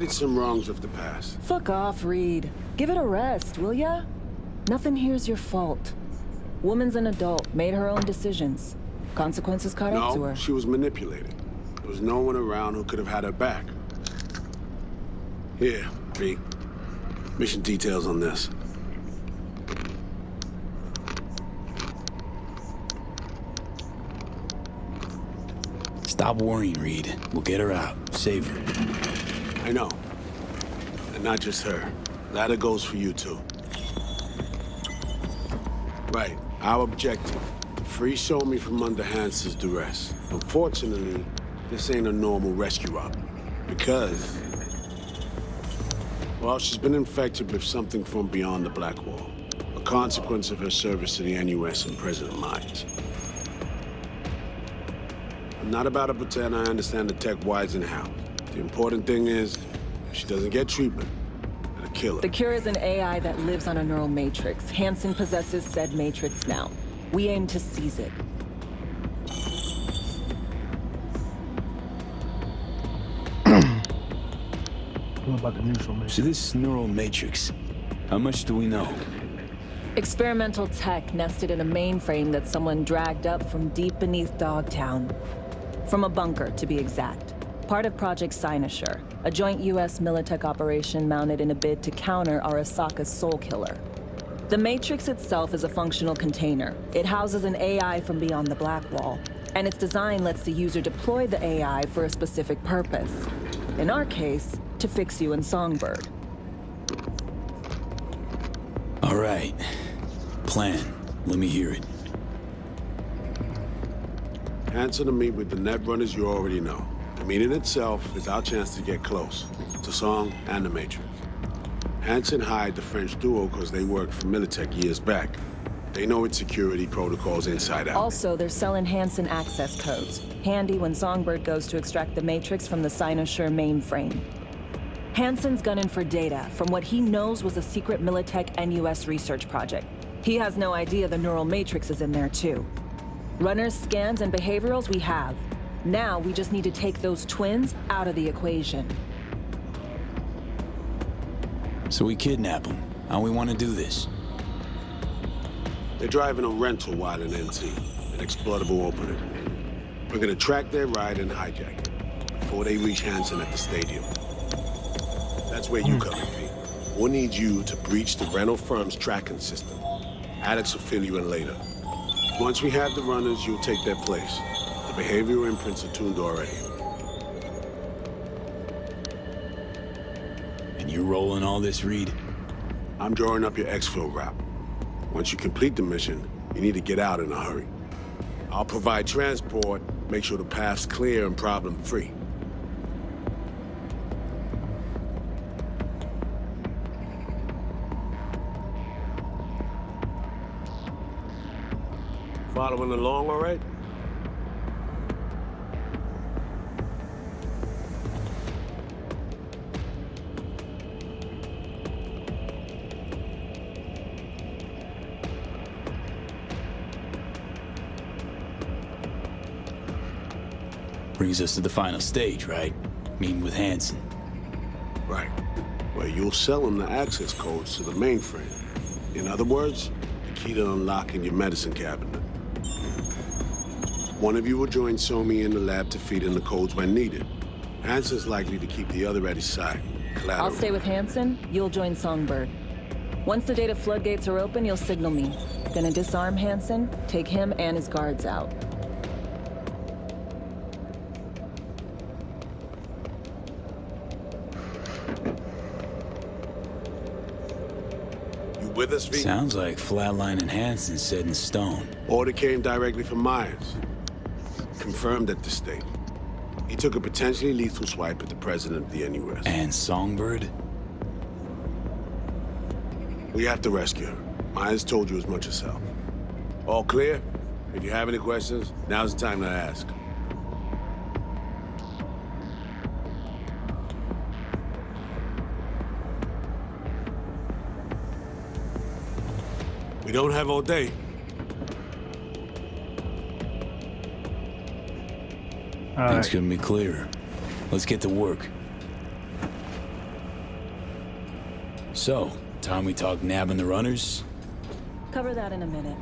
Did some wrongs of the past. Fuck off, Reed. Give it a rest, will ya? Nothing here's your fault. Woman's an adult, made her own decisions. Consequences caught up to her. No, she was manipulated. There was no one around who could have had her back. Here, V. Mission details on this. Stop worrying, Reed. We'll get her out. Save her. I know. And not just her. Ladder goes for you, too. Right. Our objective. Free Somi from under Hansen's duress. Unfortunately, this ain't a normal rescue op. Because... well, she's been infected with something from beyond the Black Wall. A consequence of her service to the NUS and President Myers. I'm not about to pretend I understand the tech whys and how. The important thing is, if she doesn't get treatment, it'll kill her. The cure is an AI that lives on a neural matrix. Hansen possesses said matrix now. We aim to seize it. What about the news from So this neural matrix, how much do we know? Experimental tech nested in a mainframe that someone dragged up from deep beneath Dogtown. From a bunker, to be exact. Part of Project Cynosure, a joint U.S. Militech operation mounted in a bid to counter Arasaka's Soul Killer. The Matrix itself is a functional container. It houses an AI from beyond the Black Wall, and its design lets the user deploy the AI for a specific purpose. In our case, to fix you and Songbird. All right. Plan. Let me hear it. Hansen to meet with the net runners you already know. The meeting itself is our chance to get close to Song and the Matrix. Hansen hired the French duo because they worked for Militech years back. They know its security protocols inside out. Also, they're selling Hansen access codes. Handy when Songbird goes to extract the Matrix from the Cynosure mainframe. Hansen's gunning for data from what he knows was a secret Militech NUS research project. He has no idea the neural matrix is in there too. Runners, scans, and behaviorals we have. Now we just need to take those twins out of the equation. So we kidnap them. How we want to do this? They're driving a rental while in NT, an exploitable opening. We're gonna track their ride and hijack it before they reach Hansen at the stadium. That's where you come in, V. We'll need you to breach the rental firm's tracking system. Alex will fill you in later. Once we have the runners, you'll take their place. The behavioral imprints are tuned already. And you're rolling all this, Reed? I'm drawing up your exfil route. Once you complete the mission, you need to get out in a hurry. I'll provide transport, make sure the path's clear and problem-free. Following along, all right? Brings us to the final stage, right? Meeting with Hansen. Right. Where you'll sell them the access codes to the mainframe. In other words, the key to unlocking your medicine cabinet. One of you will join Somi in the lab to feed in the codes when needed. Hansen's likely to keep the other at his side. Collateral. I'll stay with Hansen, you'll join Songbird. Once the data floodgates are open, you'll signal me. Gonna disarm Hansen, take him and his guards out. With us, V? Sounds like Flatline and Hansen set in stone. Order came directly from Myers. Confirmed at the state. He took a potentially lethal swipe at the president of the NUS. And Songbird? We have to rescue her. Myers told you as much herself. All clear? If you have any questions, now's the time to ask. We don't have all day. All Things right. couldn't be clearer. Let's get to work. So, time we talk nabbing the runners? Cover that in a minute.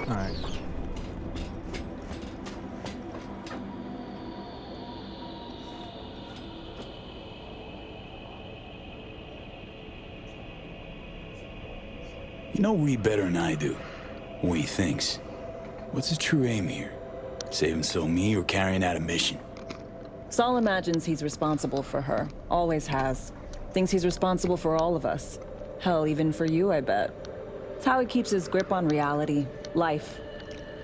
Alright. You know Reed better than I do. What he thinks. What's his true aim here? Saving me or carrying out a mission? Saul imagines he's responsible for her. Always has. Thinks he's responsible for all of us. Hell, even for you, I bet. It's how he keeps his grip on reality. Life.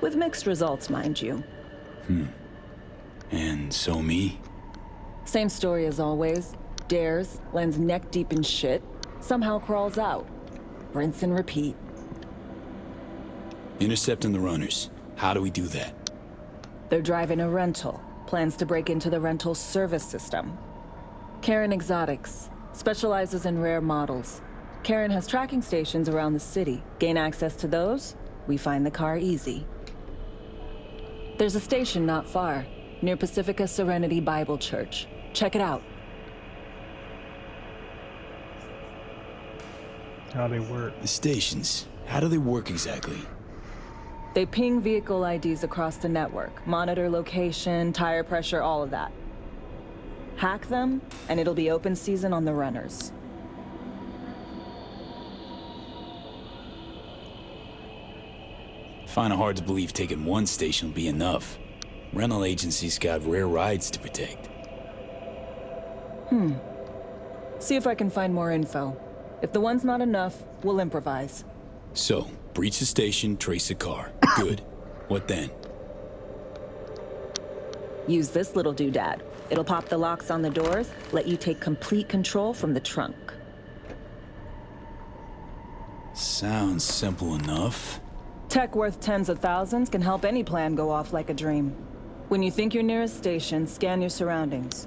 With mixed results, mind you. And me? Same story as always. Dares, lands neck deep in shit, somehow crawls out. Rinse and repeat. Intercepting the runners. How do we do that? They're driving a rental. Plans to break into the rental service system. Karen Exotics. Specializes in rare models. Karen has tracking stations around the city. Gain access to those, we find the car easy. There's a station not far, near Pacifica Serenity Bible Church. Check it out. How they work. The stations. How do they work exactly? They ping vehicle IDs across the network, monitor location, tire pressure, all of that. Hack them, and it'll be open season on the runners. Find it hard to believe taking one station will be enough. Rental agencies got rare rides to protect. See if I can find more info. If the one's not enough, we'll improvise. So, breach the station, trace the car. Good. What then? Use this little doodad. It'll pop the locks on the doors, let you take complete control from the trunk. Sounds simple enough. Tech worth tens of thousands can help any plan go off like a dream. When you think your nearest station, scan your surroundings.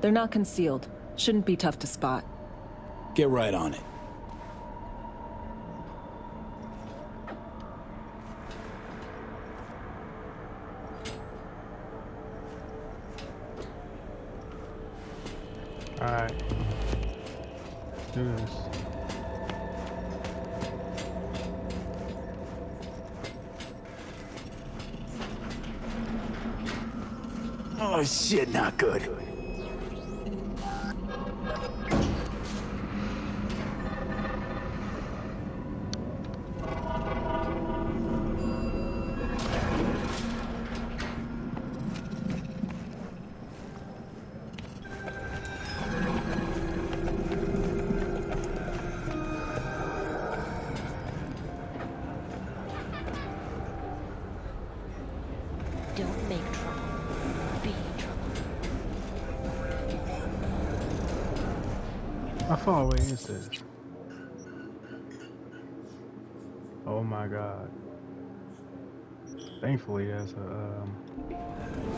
They're not concealed. Shouldn't be tough to spot. Get right on it. Alright. Do this. Oh shit, not good. Don't make trouble. Be trouble. How far away is this? Oh my god. Thankfully, there's a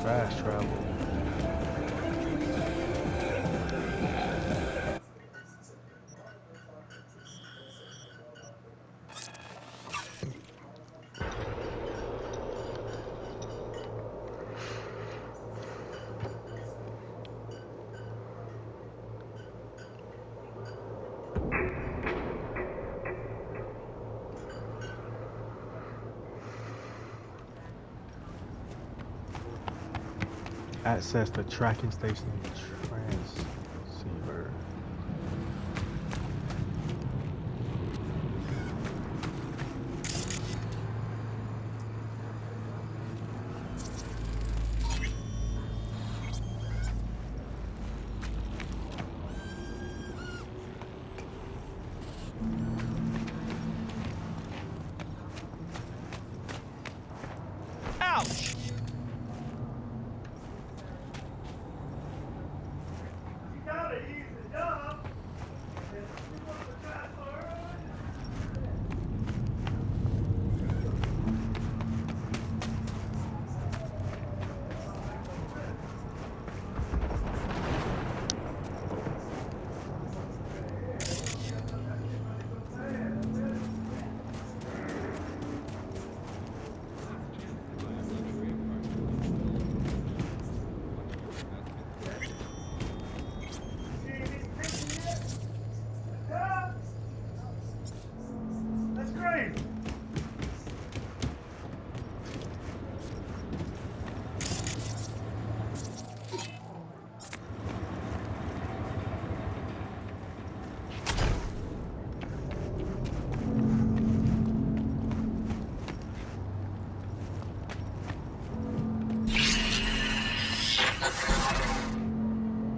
fast travel. Access the tracking station transceiver. Ouch!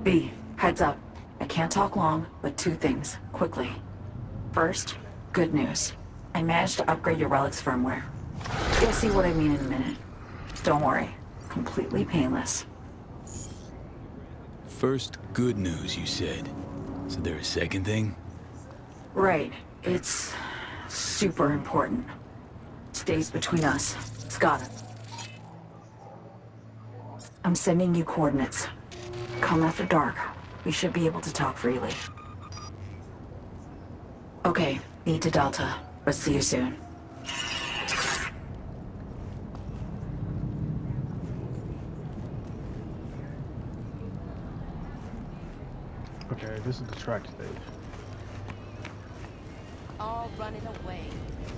B, heads up. I can't talk long, but two things, quickly. First, good news. I managed to upgrade your relic's firmware. You'll see what I mean in a minute. Don't worry, completely painless. First, good news, you said. So there a second thing? Right, it's super important. Stays between us. It's gotta. I'm sending you coordinates. Come after dark. We should be able to talk freely. Okay, B to Delta. But see you soon. Okay, this is the track stage. All running away.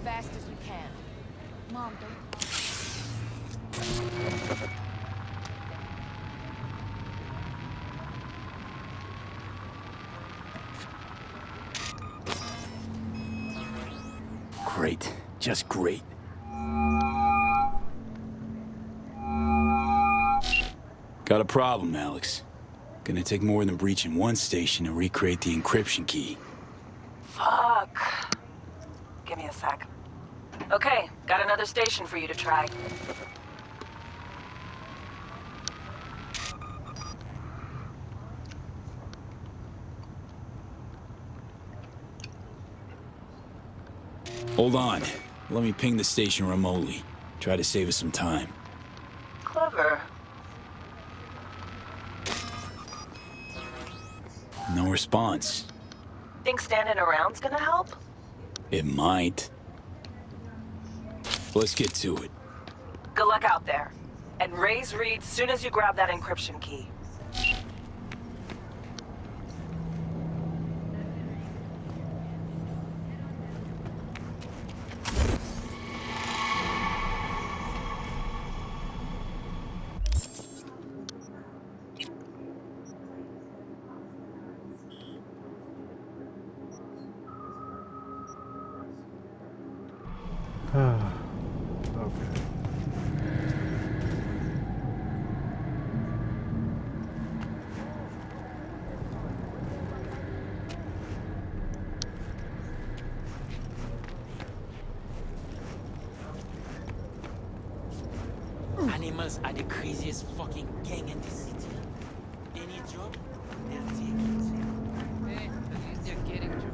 Fast as you can. Mom, don't... Great. Just great. Got a problem, Alex. Gonna take more than breaching one station to recreate the encryption key. Fuck. Give me a sec. Okay, got another station for you to try. Hold on. Let me ping the station remotely. Try to save us some time. Clever. No response. Think standing around's gonna help? It might. Let's get to it. Good luck out there. And raise Reed soon as you grab that encryption key. Okay. I Animals are the craziest fucking gang in the city. Any job, they'll take it. Hey, at least they're getting jobs.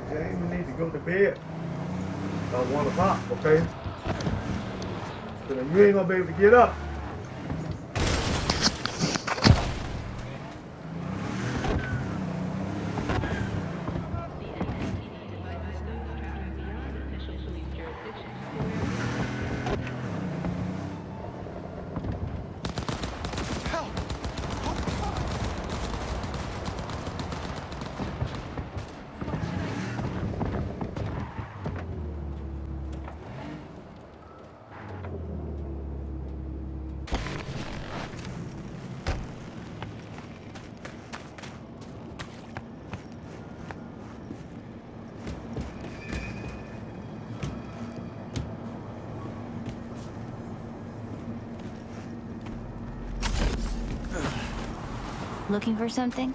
James, you need to go to bed. About 1 o'clock, okay? So then you ain't gonna be able to get up. Looking for something?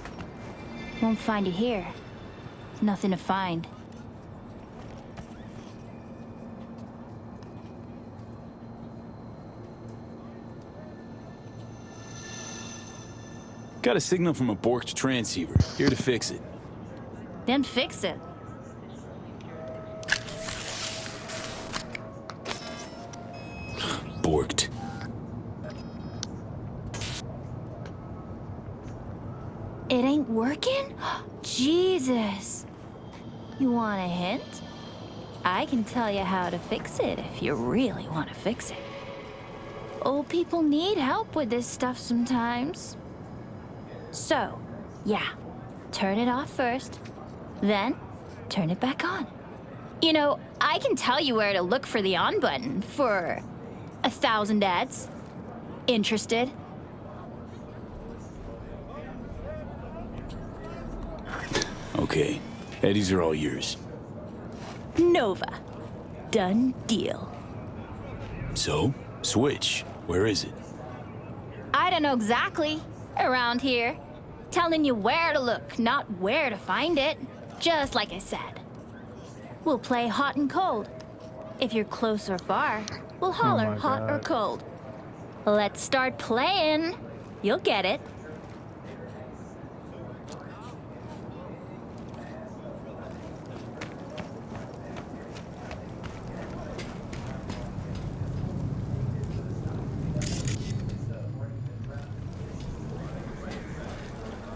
Won't find it here. Nothing to find. Got a signal from a borked transceiver. Here to fix it. Then fix it. Borked. It ain't working? Jesus. You want a hint? I can tell you how to fix it if you really want to fix it. Old people need help with this stuff sometimes. So, yeah, turn it off first, then turn it back on. You know, I can tell you where to look for the on button for 1,000 ads. Interested? Okay, Eddies are all yours. Nova. Done deal. So, switch. Where is it? I don't know exactly. Around here. Telling you where to look, not where to find it. Just like I said. We'll play hot and cold. If you're close or far, we'll holler hot or cold. Let's start playing. You'll get it.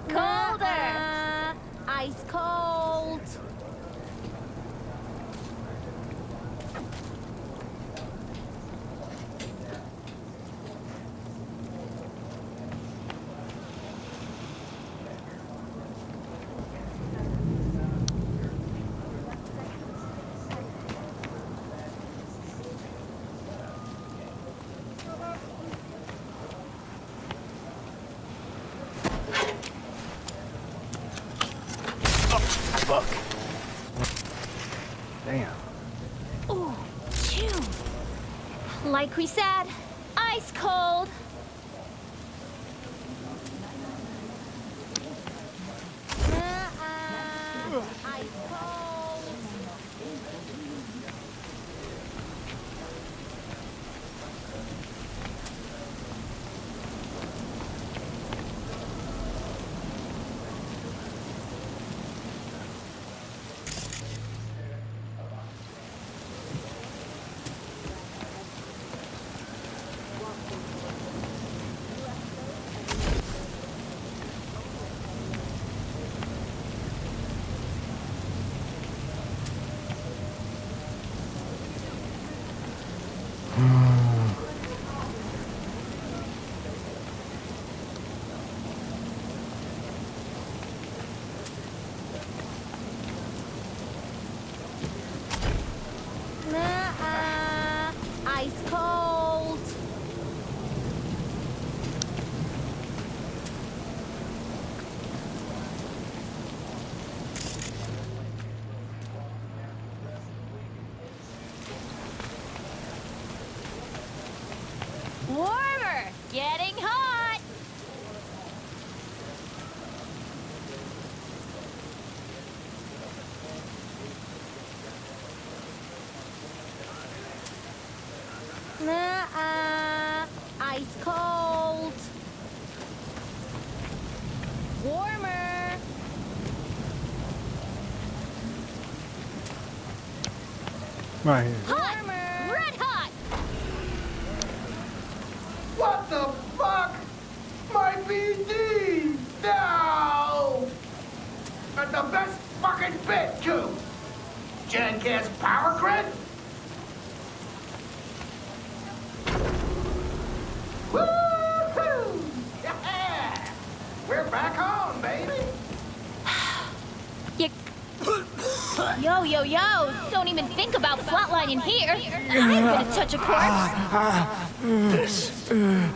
Colder! Ice cold! Fuck. Damn. Ooh, phew. Like we said, ice cold. Ice cold. Right here. Hot! Red hot! What the fuck? My BD! No! And the best fucking bit, too! Jackass power grid? Woo-hoo! Yeah! We're back on, baby! You... Yo, yo, yo! Don't even think about flatlining here! I'm gonna touch a corpse!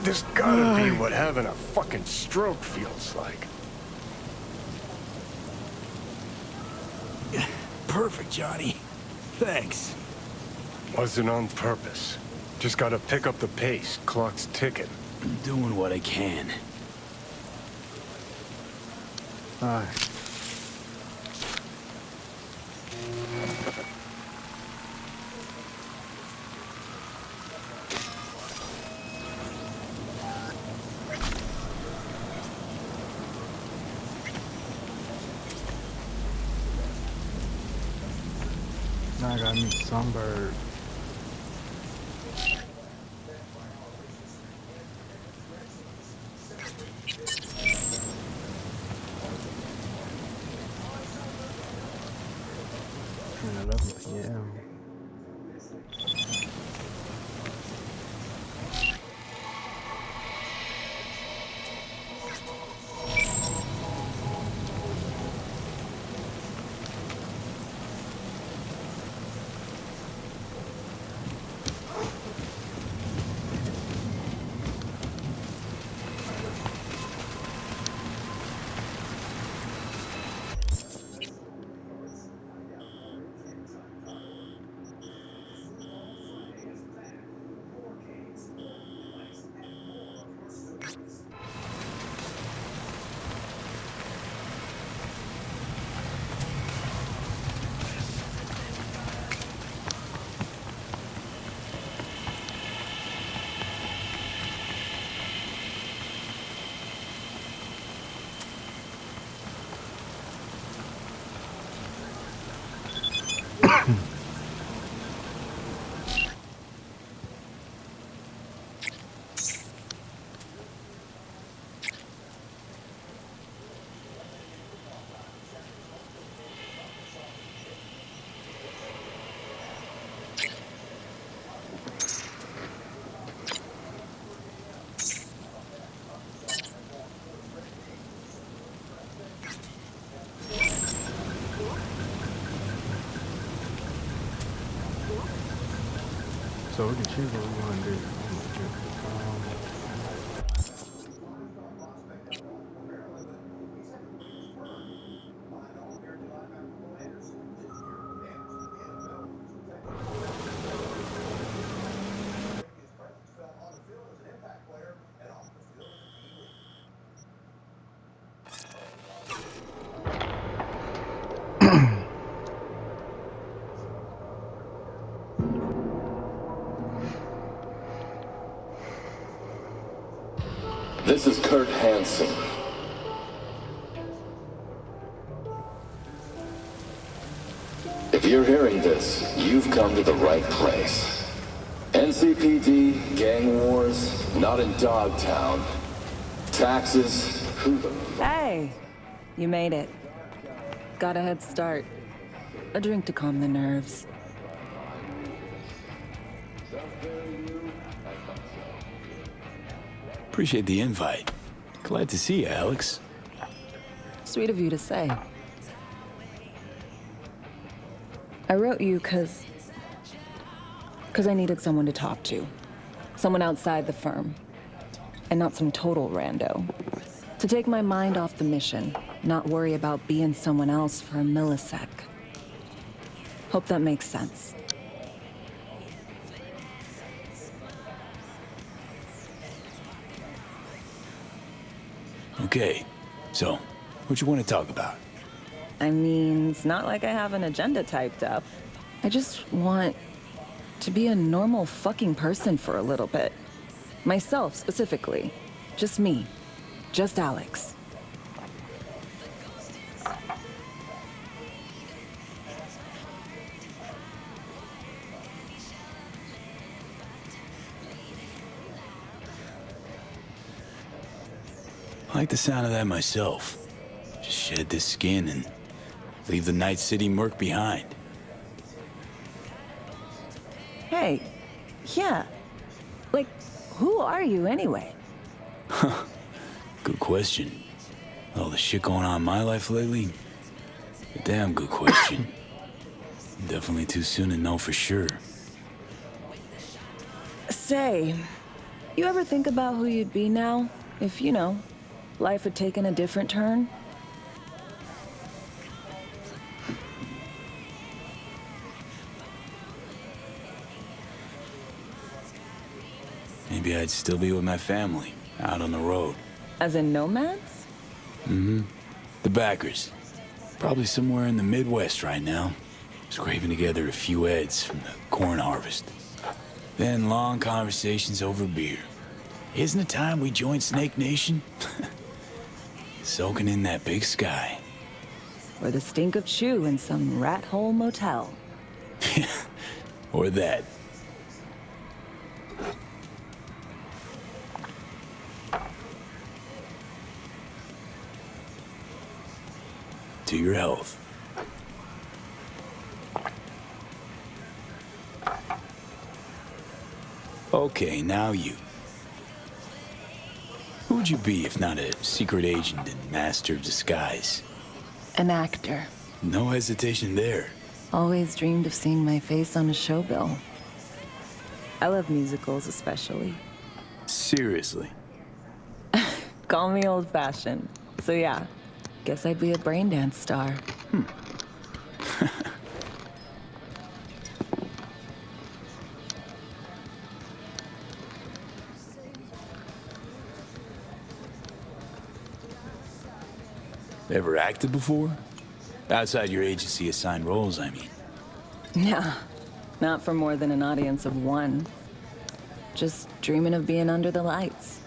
This gotta be what having a fucking stroke feels like. Perfect, Johnny. Thanks. Wasn't on purpose. Just gotta pick up the pace. Clock's ticking. I'm doing what I can. Alright. Now I gotta meet Sunbird. And 11 p.m. So we can choose what we want to do. This is Kurt Hansen. If you're hearing this, you've come to the right place. NCPD, gang wars, not in Dogtown. Taxes, who the... Hey, you made it. Got a head start. A drink to calm the nerves. Appreciate the invite. Glad to see you, Alex. Sweet of you to say. I wrote you because I needed someone to talk to. Someone outside the firm. And not some total rando. To take my mind off the mission, not worry about being someone else for a millisec. Hope that makes sense. Okay, so, what you want to talk about? I mean, it's not like I have an agenda typed up. I just want to be a normal fucking person for a little bit. Myself, specifically. Just me. Just Alex. I like the sound of that myself. Just shed this skin and leave the Night City murk behind. Hey, yeah. Like, who are you anyway? Good question. All the shit going on in my life lately? A damn good question. Definitely too soon to know for sure. Say, you ever think about who you'd be now if, you know, life had taken a different turn? Maybe I'd still be with my family, out on the road. As in nomads? Mm-hmm. The backers. Probably somewhere in the Midwest right now. Scraping together a few heads from the corn harvest. Then long conversations over beer. Isn't it time we joined Snake Nation? Soaking in that big sky. Or the stink of chew in some rat hole motel. Or that. To your health. Okay, now you. Who'd you be if not a secret agent and master of disguise? An actor. No hesitation there. Always dreamed of seeing my face on a show bill. I love musicals especially. Seriously? Call me old-fashioned. So yeah, guess I'd be a braindance star. Ever acted before? Outside your agency-assigned roles, I mean. Nah, not for more than an audience of one. Just dreaming of being under the lights,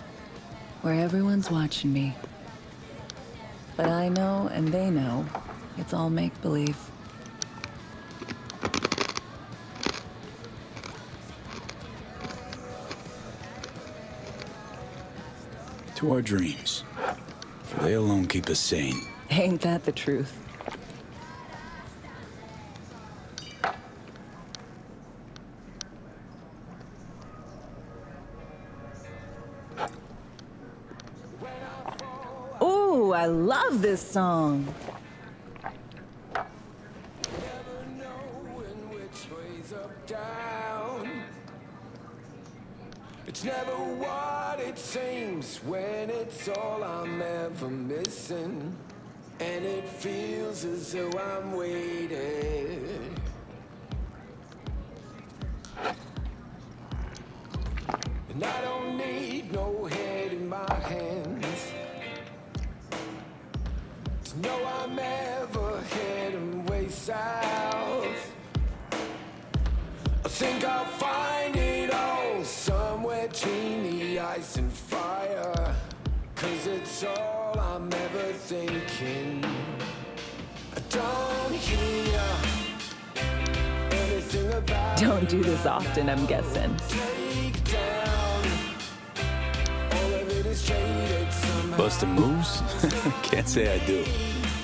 where everyone's watching me. But I know, and they know, it's all make-believe. To our dreams. For they alone keep us sane. Ain't that the truth? Ooh, I love this song. It's never what it seems when it's all I'm ever missing. And it feels as though I'm waiting. And I don't need no head in my hands to know I'm ever heading way south. I think I'll find it all somewhere between the ice and fire. 'Cause it's all I'm ever thinking. I don't hear anything about. Don't do this often, I'm guessing. Take down. All of it is traded somehow. Busting moves? Can't say I do.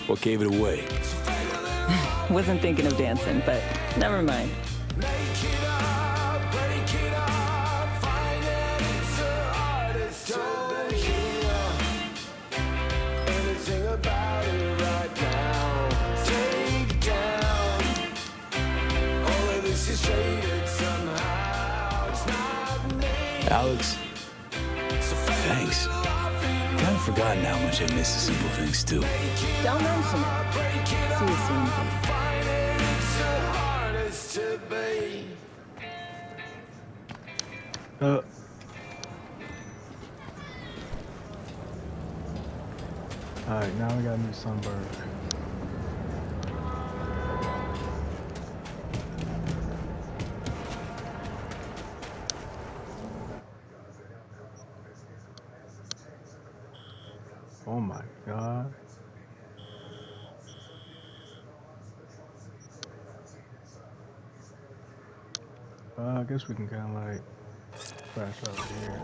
What gave it away? Wasn't thinking of dancing, but never mind. Make it up, break it up, find that it's the hardest to hear anything about it right now. Take down, all of this is traded somehow. It's not me. Alex, thanks. Kind of forgotten how much I miss the simple things too. Don't mention it. See you soon, please. To be. Alright, now we got a new sunbird. Oh my god. I guess we can kind of like crash over here.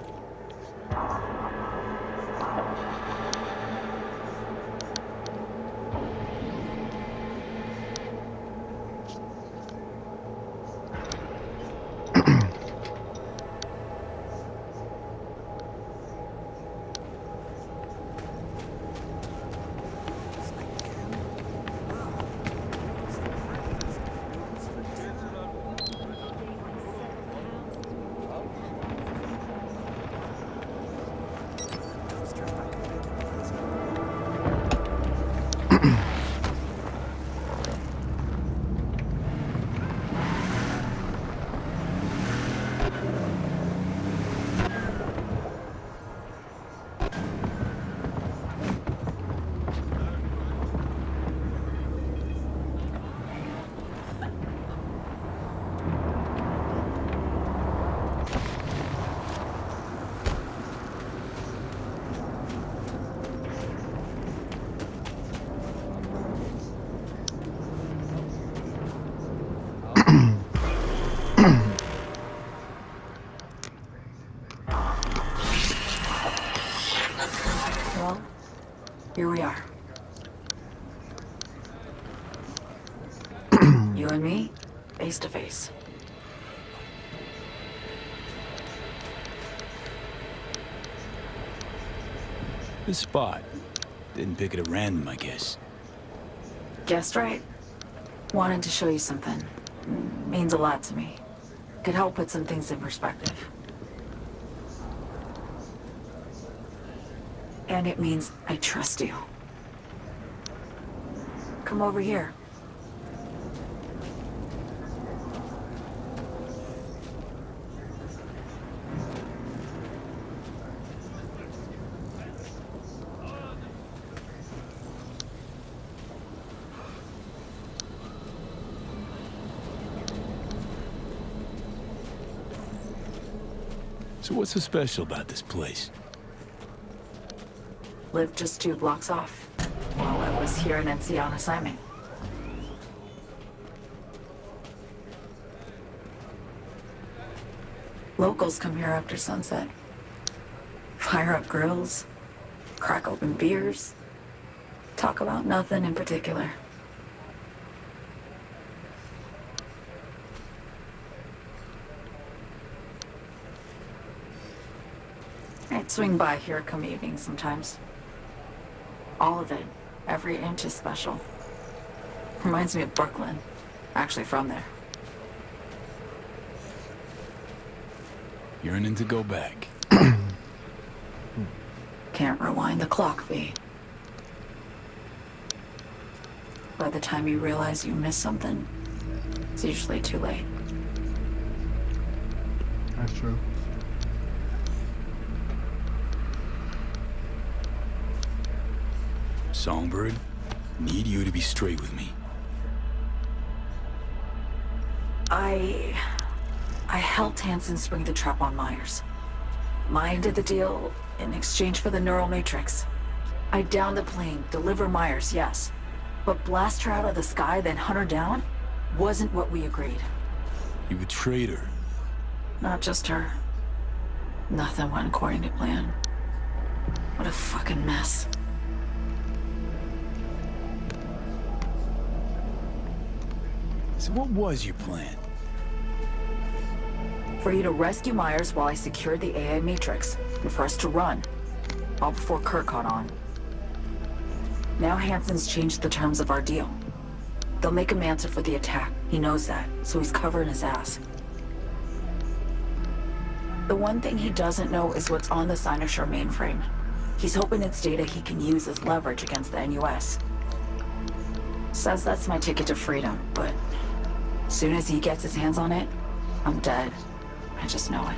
Well, here we are. You and me, face to face. This spot. Didn't pick it at random, I guess. Guessed right. Wanted to show you something. Means a lot to me. Could help put some things in perspective. And it means I trust you. Come over here. So what's so special about this place? Lived just 2 blocks off while I was here in NC on assignment. Locals come here after sunset. Fire up grills, crack open beers, talk about nothing in particular. I'd swing by here come evening sometimes. All of it, every inch is special. Reminds me of Brooklyn. Actually from there. Yearning to go back. Can't rewind the clock, V. By the time you realize you missed something, it's usually too late. That's true. Songbird, need you to be straight with me. I helped Hansen spring the trap on Myers. Maya did the deal in exchange for the neural matrix. I downed the plane, deliver Myers, yes. But blast her out of the sky, then hunt her down, wasn't what we agreed. You betrayed her. Not just her. Nothing went according to plan. What a fucking mess. So what was your plan? For you to rescue Myers while I secured the AI matrix, and for us to run, all before Kurt caught on. Now Hansen's changed the terms of our deal. They'll make him answer for the attack. He knows that, so he's covering his ass. The one thing he doesn't know is what's on the Cynosure mainframe. He's hoping it's data he can use as leverage against the NUS. Says that's my ticket to freedom, but as soon as he gets his hands on it, I'm dead. I just know it.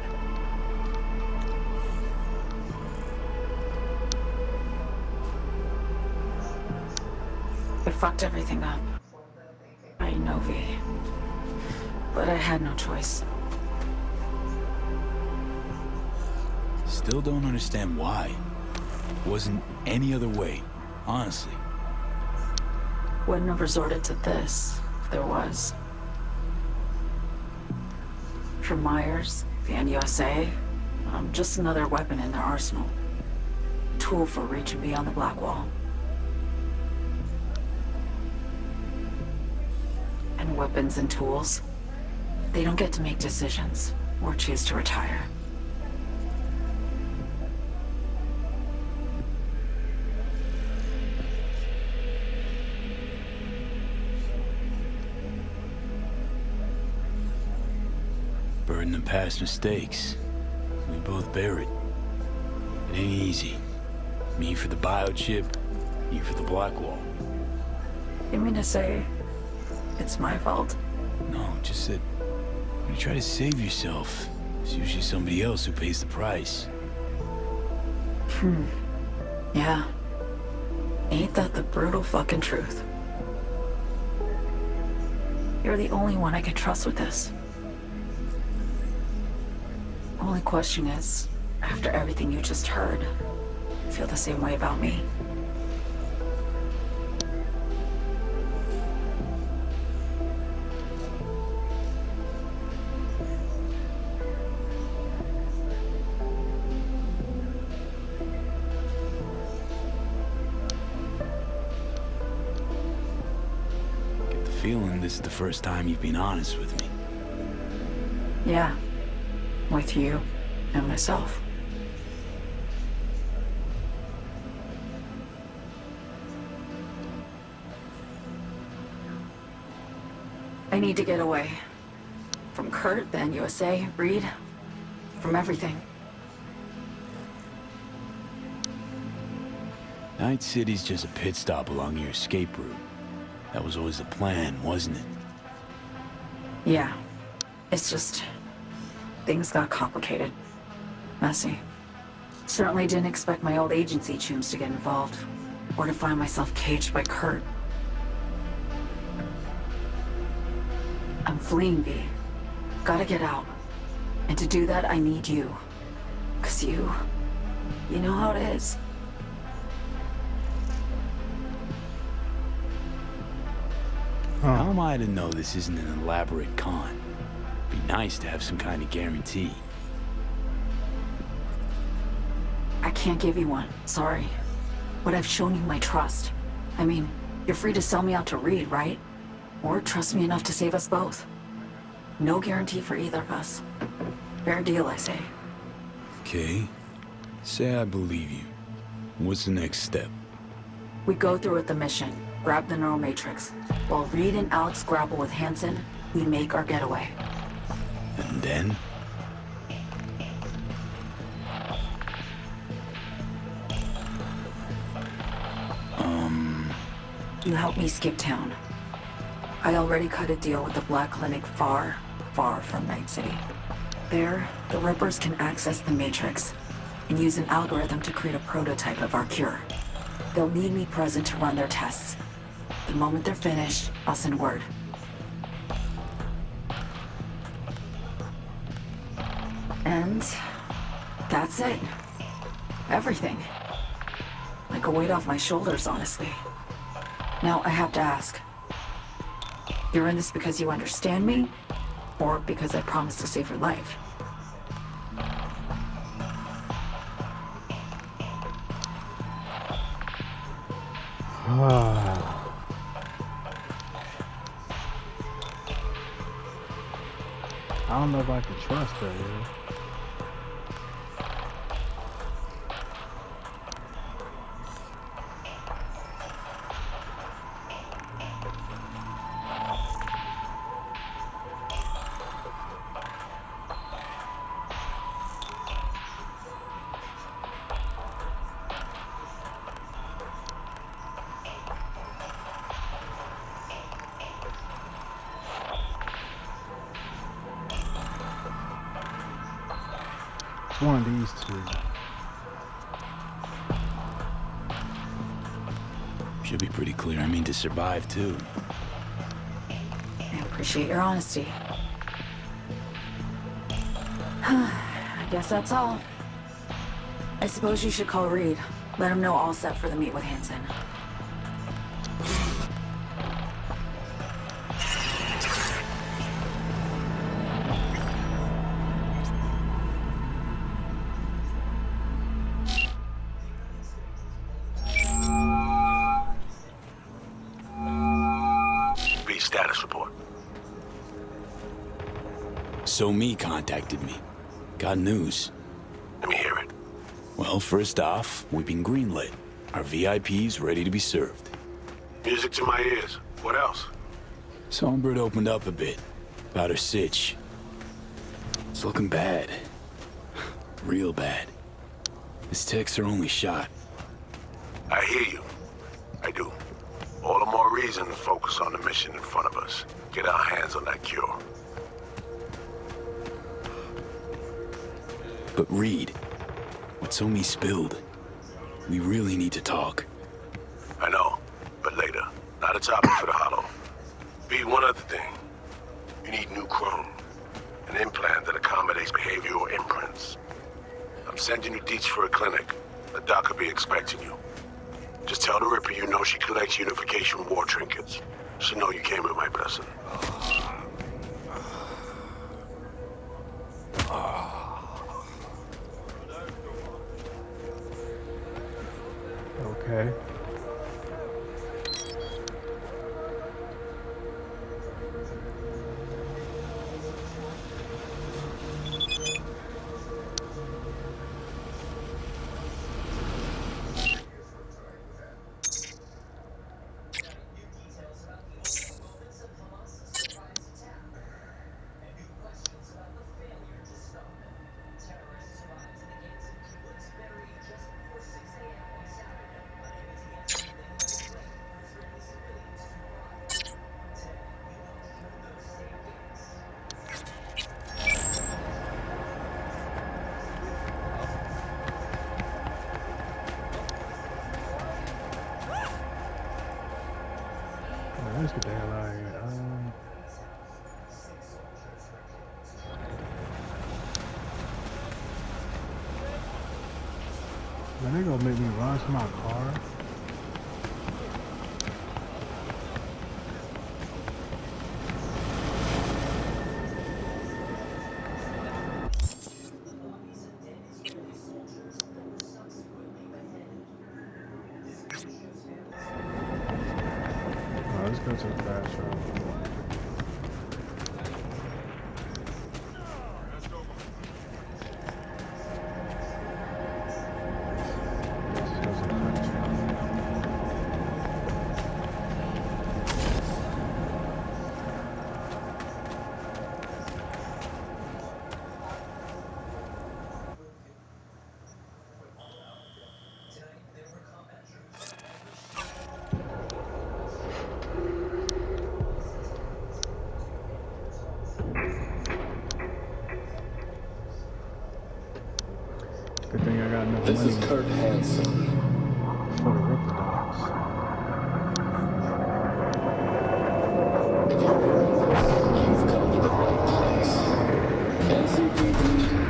I fucked everything up. I know, V. But I had no choice. Still don't understand why. Wasn't any other way, honestly. Wouldn't have resorted to this if there was. For Myers, the NUSA, I'm just another weapon in their arsenal. Tool for reaching beyond the Black Wall. And weapons and tools, they don't get to make decisions or choose to retire. Burden of past mistakes. We both bear it. It ain't easy. Me for the biochip, you for the Black Wall. You mean to say it's my fault? No, just that when you try to save yourself, it's usually somebody else who pays the price. Yeah. Ain't that the brutal fucking truth? You're the only one I can trust with this. Only question is, after everything you just heard, you feel the same way about me? feeling this is the first time you've been honest with me. Yeah. With you and myself. I need to get away. From Kurt, then USA, Reed. From everything. Night City's just a pit stop along your escape route. That was always the plan, wasn't it? Yeah. It's just... things got complicated. Messy. Certainly didn't expect my old agency chooms to get involved. Or to find myself caged by Kurt. I'm fleeing, V. Gotta get out. And to do that, I need you. 'Cause you know how it is. How am I to know this isn't an elaborate con? Be nice to have some kind of guarantee. I can't give you one, sorry. But I've shown you my trust. I mean, you're free to sell me out to Reed, right? Or trust me enough to save us both. No guarantee for either of us. Fair deal, I say. Okay. Say I believe you. What's the next step? We go through with the mission, grab the neural matrix. While Reed and Alex grapple with Hansen, we make our getaway. And then? You help me skip town. I already cut a deal with the Black Clinic far, far from Night City. There, the Rippers can access the Matrix and use an algorithm to create a prototype of our cure. They'll need me present to run their tests. The moment they're finished, I'll send word. And that's it. Everything. Like a weight off my shoulders, honestly. Now, I have to ask. You're in this because you understand me? Or because I promised to save your life? I don't know if I can trust her, yo. It's one of these two. Should be pretty clear. I mean to survive, too. I appreciate your honesty. I guess that's all. I suppose you should call Reed. Let him know all set for the meet with Hansen. Status report. So me contacted me. Got news. Let me hear it. Well, first off, we've been greenlit. Our VIP's ready to be served. Music to my ears. What else? Songbird opened up a bit about her sitch. It's looking bad. Real bad. His tech's her only shot. I hear you. I do. All the more reason to focus on the mission in front of us. Get our hands on that cure. But Reed, what Somi spilled, we really need to talk. I know, but later. Not a topic for the hollow. B, one other thing. You need new chrome. An implant that accommodates behavioral imprints. I'm sending you deets for a clinic. The doc will be expecting you. Just tell the Ripper you know she collects unification war trinkets. She'll know you came with my blessing. Okay. Let's get the hell out of here. Man, they gonna make me run to my car. Let's go to the fast road. Good thing I got enough This money is Kurt Hansen. for the Ripper Dogs. If you're hearing this, you've come to the right place. NCPD,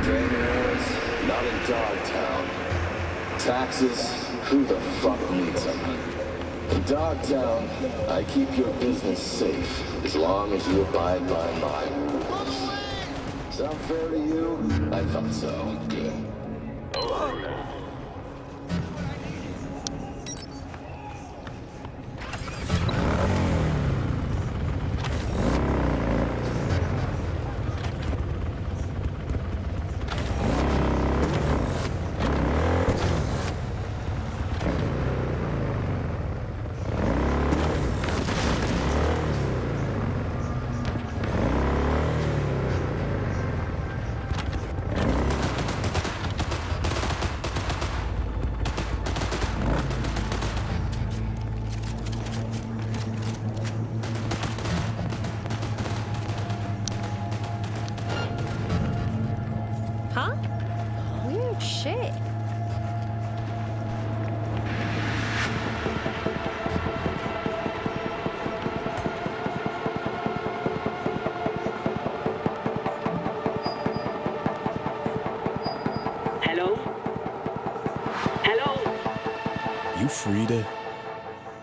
gang wars, not in Dogtown. Taxes, who the fuck needs them? In Dogtown, I keep your business safe as long as you abide by mine. Sound fair to you? I thought so. Good. Huh? Weird shit. Hello? Hello? You Frida?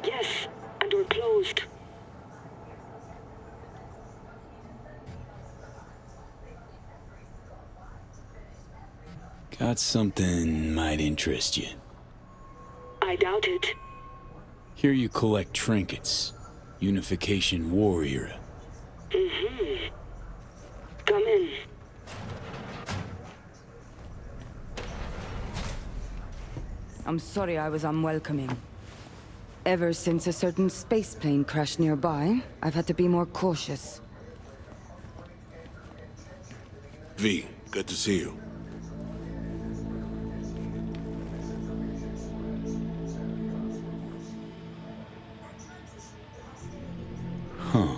Yes, and we're closed. Got something might interest you. I doubt it. Here you collect trinkets. Unification War era. Mm-hmm. Come in. I'm sorry I was unwelcoming. Ever since a certain space plane crashed nearby, I've had to be more cautious. V, good to see you. Huh.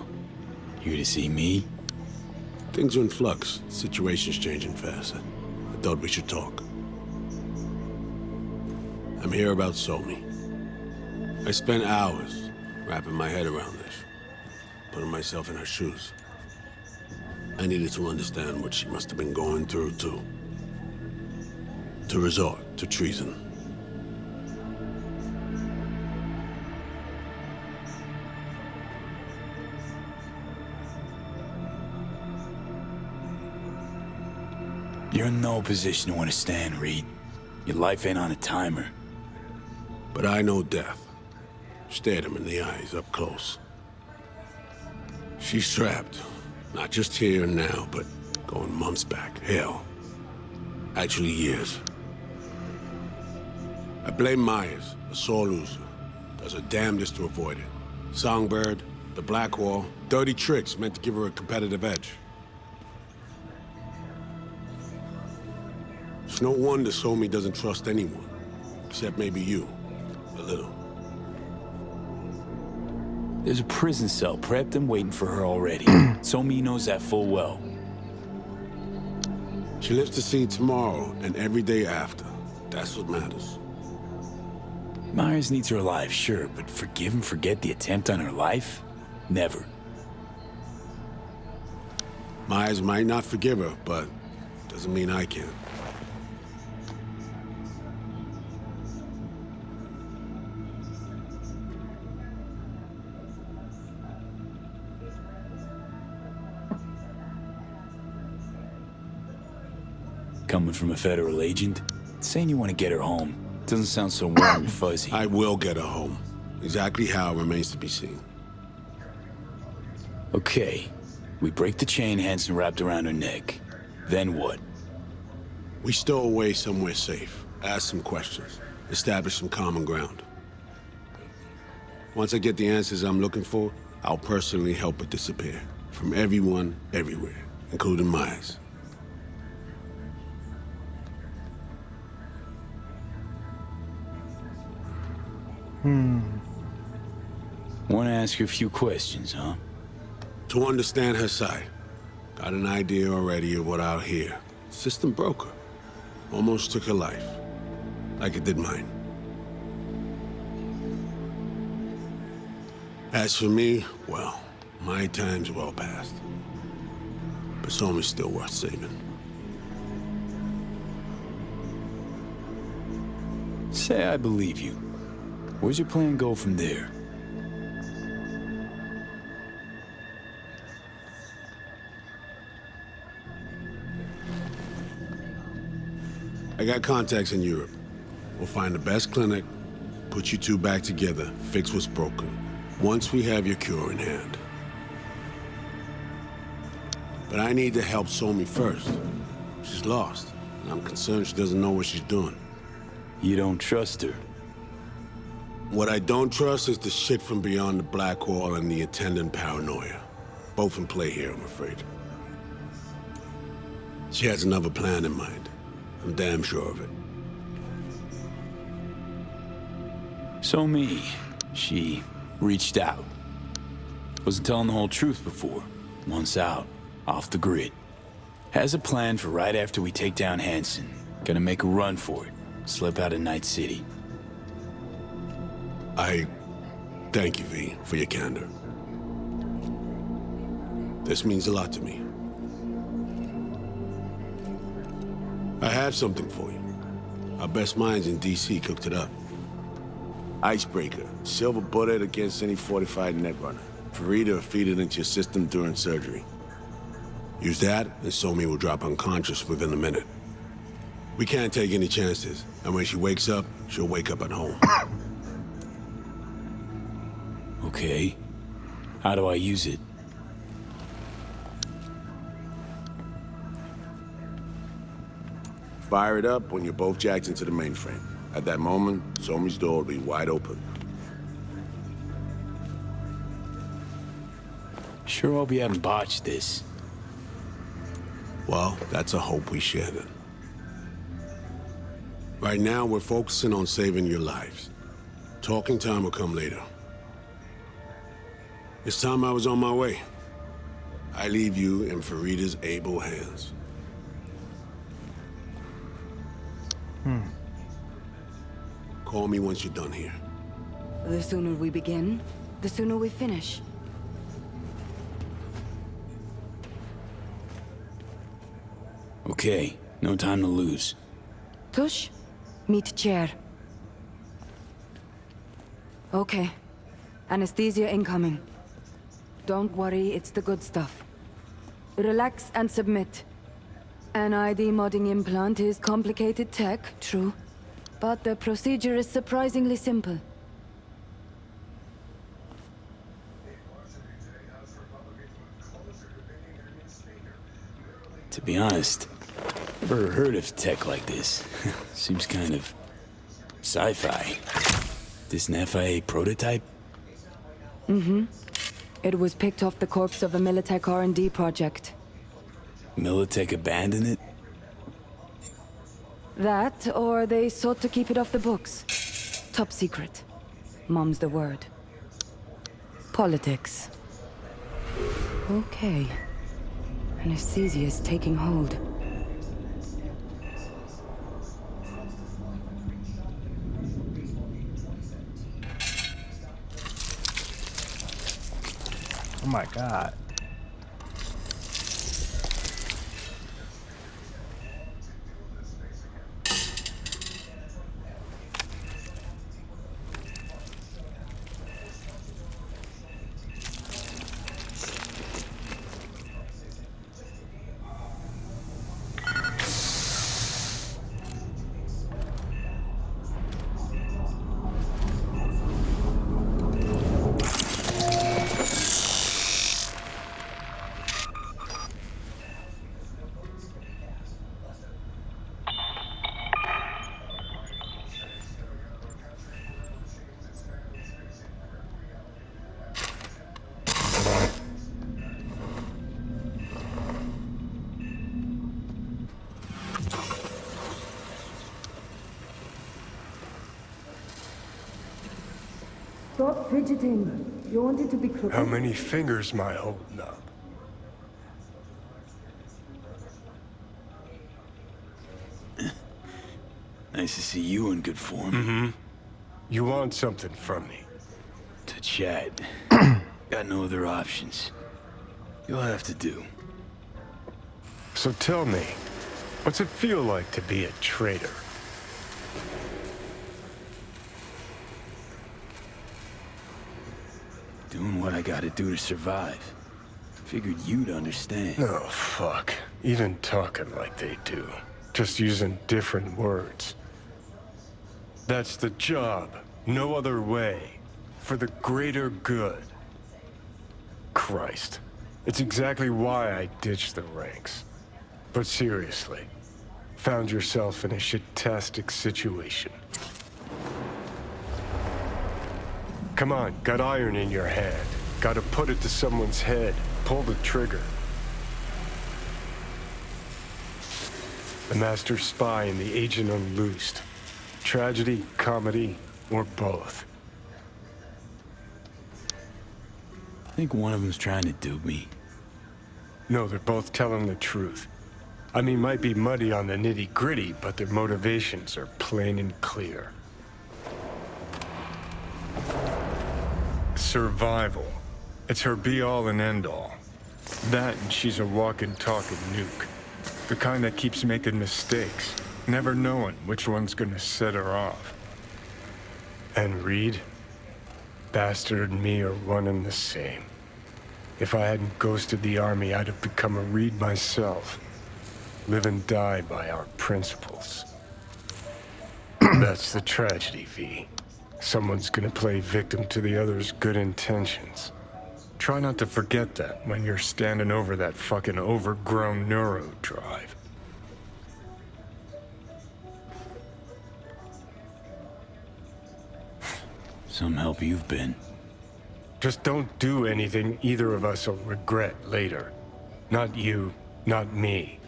Here to see me? Things are in flux. Situation's changing fast. I thought we should talk. I'm here about Somi. I spent hours wrapping my head around this, putting myself in her shoes. I needed to understand what she must have been going through, too. To resort to treason. You're in no position to understand, Reed. Your life ain't on a timer. But I know death. Stared him in the eyes up close. She's trapped. Not just here and now, but going months back. Hell. Actually years. I blame Myers, a sore loser. Does her damnedest to avoid it. Songbird, the Blackwall, dirty tricks meant to give her a competitive edge. It's no wonder Somi doesn't trust anyone. Except maybe you. A little. There's a prison cell prepped and waiting for her already. Somi knows that full well. She lives to see tomorrow and every day after. That's what matters. Myers needs her alive, sure, but forgive and forget the attempt on her life? Never. Myers might not forgive her, but doesn't mean I can. Coming from a federal agent? Saying you want to get her home doesn't sound so warm and fuzzy. I will get her home. Exactly how remains to be seen. Okay. We break the chain Hansen wrapped around her neck. Then what? We stow away somewhere safe. Ask some questions. Establish some common ground. Once I get the answers I'm looking for, I'll personally help her disappear. From everyone, everywhere, including Myers. Want to ask you a few questions, huh? To understand her side. Got an idea already of what I'll hear. System broke her. Almost took her life. Like it did mine. As for me, well, my time's well past. But Somi's still worth saving. Say I believe you. Where's your plan go from there? I got contacts in Europe. We'll find the best clinic, put you two back together, fix what's broken. Once we have your cure in hand. But I need to help Somi first. She's lost, and I'm concerned she doesn't know what she's doing. You don't trust her? What I don't trust is the shit from beyond the black wall and the attendant paranoia. Both in play here, I'm afraid. She has another plan in mind. I'm damn sure of it. Somi, she reached out. Wasn't telling the whole truth before. Once out, off the grid. Has a plan for right after we take down Hansen. Gonna make a run for it. Slip out of Night City. I thank you, V, for your candor. This means a lot to me. I have something for you. Our best minds in DC cooked it up. Icebreaker, silver bullet against any fortified netrunner. Farida feed it into your system during surgery. Use that, and Somi will drop unconscious within a minute. We can't take any chances, and when she wakes up, she'll wake up at home. Okay. How do I use it? Fire it up when you're both jacked into the mainframe. At that moment, Somi's door will be wide open. Sure hope you haven't botched this. Well, that's a hope we share then. Right now, we're focusing on saving your lives. Talking time will come later. It's time I was on my way. I leave you in Farida's able hands. Call me once you're done here. The sooner we begin, the sooner we finish. Okay, no time to lose. Tush, meet chair. Okay. Anesthesia incoming. Don't worry, it's the good stuff. Relax and submit. An ID modding implant is complicated tech, true. But the procedure is surprisingly simple. To be honest, never heard of tech like this. Seems kind of sci-fi. This an FIA prototype? Mm-hmm. It was picked off the corpse of a Militech R&D project. Militech abandoned it? That, or they sought to keep it off the books. Top secret. Mom's the word. Politics. Okay. Anesthesia is taking hold. Oh my god. Stop fidgeting. You want it to be crooked? How many fingers am I holding up? Nice to see you in good form. Mm-hmm. You want something from me? To chat. Got no other options. You'll have to do. So tell me, what's it feel like to be a traitor? Doing what I gotta do to survive. Figured you'd understand. Oh, fuck. Even talking like they do. Just using different words. That's the job. No other way. For the greater good. Christ. It's exactly why I ditched the ranks. But seriously, found yourself in a shit-tastic situation. Come on, got iron in your hand. Gotta put it to someone's head. Pull the trigger. The master spy and the agent unloosed. Tragedy, comedy, or both. I think one of them's trying to dupe me. No, they're both telling the truth. I mean, might be muddy on the nitty-gritty, but their motivations are plain and clear. Survival. It's her be-all and end-all. That and she's a walking, talking nuke. The kind that keeps making mistakes, never knowing which one's gonna set her off. And Reed? Bastard and me are one and the same. If I hadn't ghosted the army, I'd have become a Reed myself. Live and die by our principles. That's the tragedy, V. Someone's gonna play victim to the other's good intentions. Try not to forget that when you're standing over that fucking overgrown neuro drive. Some help you've been. Just don't do anything either of us will regret later. Not you, not me.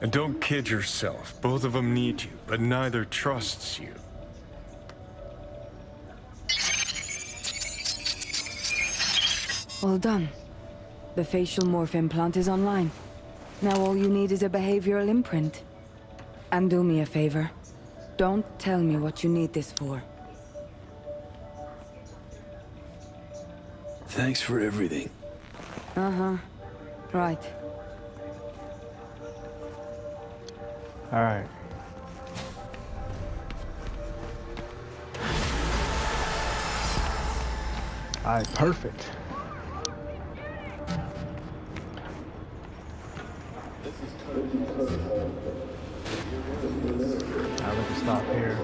And don't kid yourself. Both of them need you, but neither trusts you. Well done. The facial morph implant is online. Now all you need is a behavioral imprint. And do me a favor. Don't tell me what you need this for. Thanks for everything. Uh-huh. Right. Alright. Alright, perfect. Alright, we can stop here.